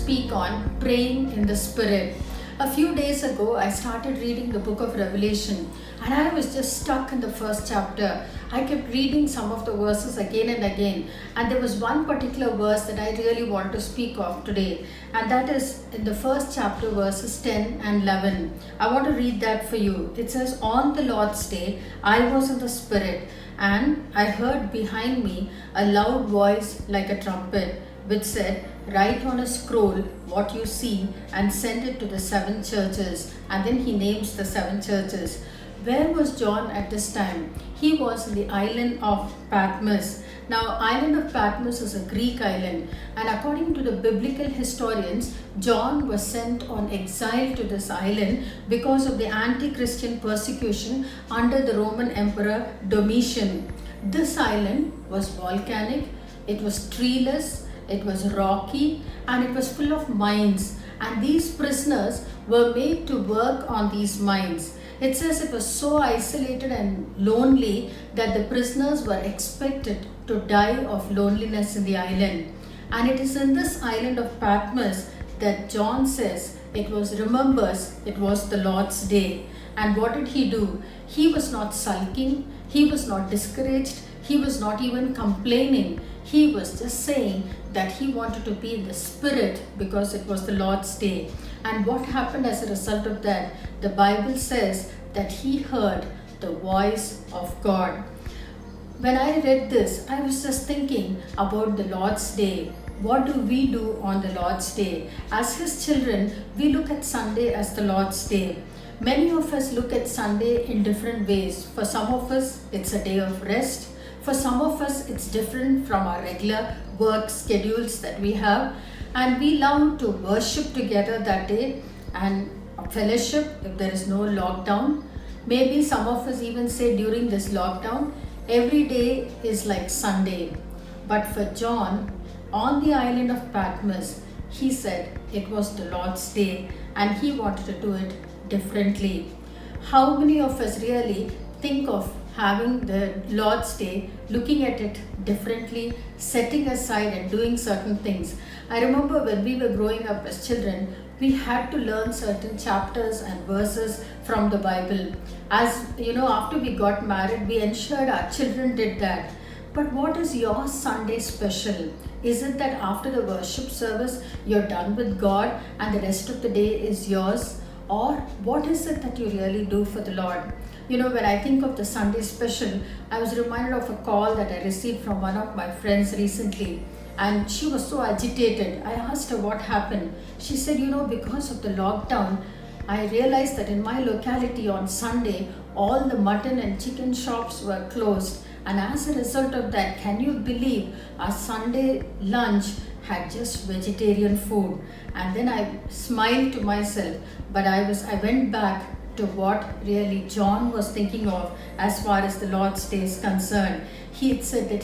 speak on praying in the Spirit. A few days ago, I started reading the book of Revelation and I was just stuck in the first chapter. I kept reading some of the verses again and again, and there was one particular verse that I really want to speak of today, and that is in the first chapter, verses 10 and 11. I want to read that for you. It says, "On the Lord's day, I was in the Spirit, and I heard behind me a loud voice like a trumpet, which said, 'Write on a scroll what you see and send it to the seven churches.'" And then he names the seven churches. Where was John at this time? He was in the island of Patmos. Now, island of Patmos is a Greek island, and according to the biblical historians, John was sent on exile to this island because of the anti-Christian persecution under the Roman Emperor Domitian. This island was volcanic, it was treeless, it was rocky, and it was full of mines, and these prisoners were made to work on these mines. It says it was so isolated and lonely that the prisoners were expected to die of loneliness in the island. And it is in this island of Patmos that John says it was the Lord's day. And what did he do? He was not sulking, he was not discouraged, he was not even complaining. He was just saying that he wanted to be in the Spirit because it was the Lord's day. And what happened as a result of that? The Bible says that he heard the voice of God. When I read this, I was just thinking about the Lord's day. What do we do on the Lord's day? As his children, we look at Sunday as the Lord's day. Many of us look at Sunday in different ways. For some of us, it's a day of rest. For some of us, it's different from our regular work schedules that we have. And we love to worship together that day and fellowship if there is no lockdown. Maybe some of us even say during this lockdown, every day is like Sunday. But for John, on the island of Patmos, he said it was the Lord's day and he wanted to do it differently. How many of us really think of having the Lord's day, looking at it differently, setting aside and doing certain things? I remember when we were growing up as children, we had to learn certain chapters and verses from the Bible. As you know, after we got married, we ensured our children did that. But what is your Sunday special? Is it that after the worship service, you're done with God and the rest of the day is yours? Or what is it that you really do for the Lord? You know, when I think of the Sunday special, I was reminded of a call that I received from one of my friends recently. And she was so agitated. I asked her what happened. She said, because of the lockdown, I realized that in my locality on Sunday, all the mutton and chicken shops were closed. And as a result of that, can you believe our Sunday lunch had just vegetarian food? And then I smiled to myself, but I went back to what really John was thinking of as far as the Lord's day is concerned. He had said that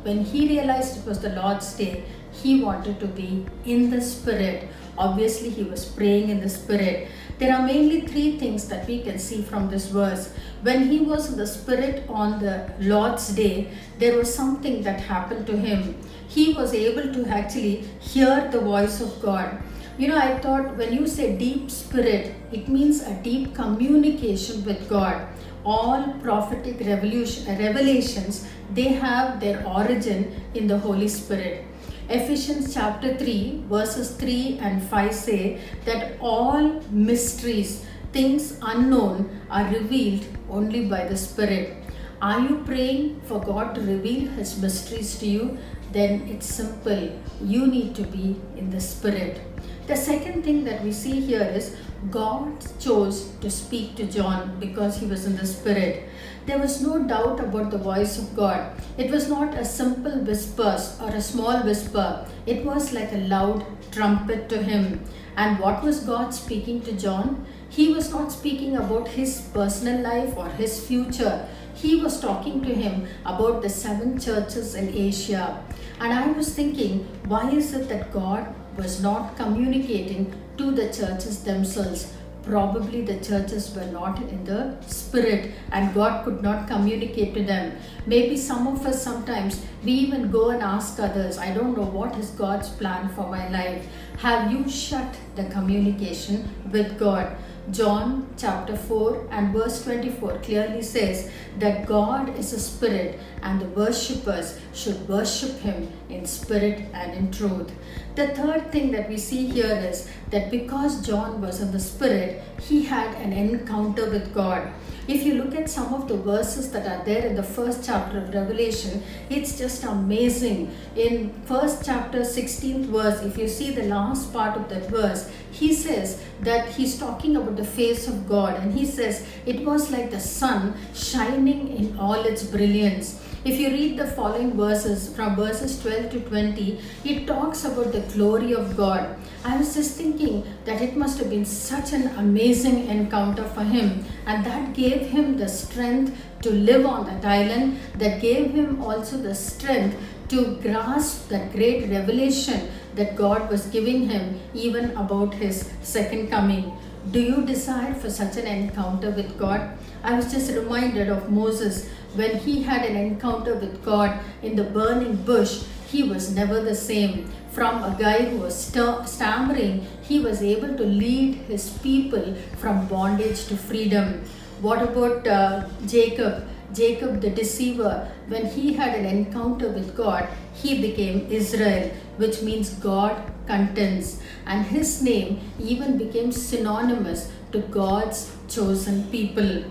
when he realized it was the Lord's day, he wanted to be in the Spirit. Obviously, he was praying in the Spirit. There are mainly three things that we can see from this verse. When he was in the Spirit on the Lord's day, there was something that happened to him. He was able to actually hear the voice of God. I thought when you say deep spirit, it means a deep communication with God. All prophetic revelations, they have their origin in the Holy Spirit. Ephesians chapter 3, verses 3 and 5 say that all mysteries, things unknown, are revealed only by the Spirit. Are you praying for God to reveal His mysteries to you? Then it's simple. You need to be in the Spirit. The second thing that we see here is God chose to speak to John because he was in the Spirit. There was no doubt about the voice of God. It was not a simple whisper or a small whisper. It was like a loud trumpet to him. And what was God speaking to John? He was not speaking about his personal life or his future. He was talking to him about the seven churches in Asia. And I was thinking, why is it that God was not communicating to the churches themselves, probably the churches were not in the spirit and God could not communicate to them. Maybe some of us sometimes we even go and ask others, I don't know what is God's plan for my life. Have you shut the communication with God? John chapter 4 and verse 24 clearly says that God is a spirit and the worshippers should worship him in spirit and in truth. The third thing that we see here is that because John was in the spirit, he had an encounter with God. If you look at some of the verses that are there in the first chapter of Revelation, it's just amazing. In first chapter 16th verse, if you see the last part of that verse, he says that he's talking about the face of God, and he says it was like the sun shining in all its brilliance. If you read the following verses from verses 12 to 20, it talks about the glory of God. I was just thinking that it must have been such an amazing encounter for him, and that gave him the strength to live on that island, that gave him also the strength to grasp that great revelation that God was giving him even about his second coming. Do you desire for such an encounter with God? I was just reminded of Moses when he had an encounter with God in the burning bush. He was never the same. From a guy who was stammering, he was able to lead his people from bondage to freedom. What about Jacob? Jacob the deceiver, when he had an encounter with God, he became Israel, which means God contends, and his name even became synonymous to God's chosen people.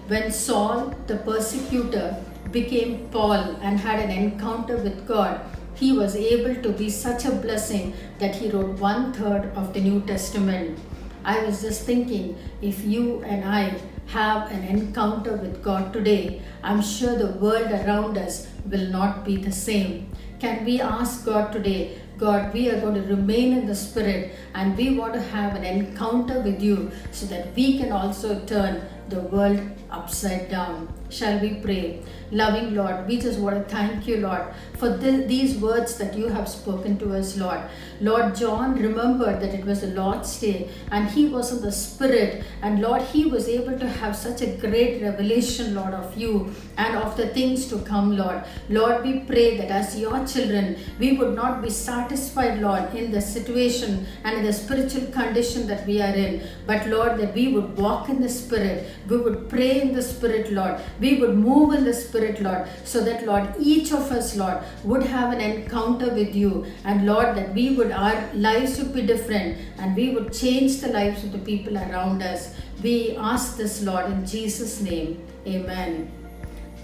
When Saul the persecutor became Paul and had an encounter with God, he was able to be such a blessing that he wrote 1/3 of the New Testament. I was just thinking, if you and I have an encounter with God today, I'm sure the world around us will not be the same. Can we ask God today, God, we are going to remain in the Spirit and we want to have an encounter with you so that we can also turn the world upside down. Shall we pray? Loving Lord, we just want to thank you, Lord, for these words that you have spoken to us, Lord. Lord, John remembered that it was the Lord's day and he was in the Spirit, and Lord, he was able to have such a great revelation, Lord, of you and of the things to come, Lord. Lord, we pray that as your children, we would not be satisfied, Lord, in the situation and in the spiritual condition that we are in, but Lord, that we would walk in the Spirit, we would pray in the Spirit, Lord, we would move in the Spirit, Lord, so that, Lord, each of us, Lord, would have an encounter with you, and Lord, that our lives would be different and we would change the lives of the people around us. We ask this, Lord, in Jesus' name. Amen.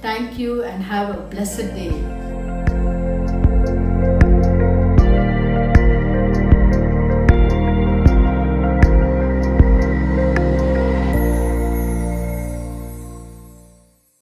Thank you and have a blessed day.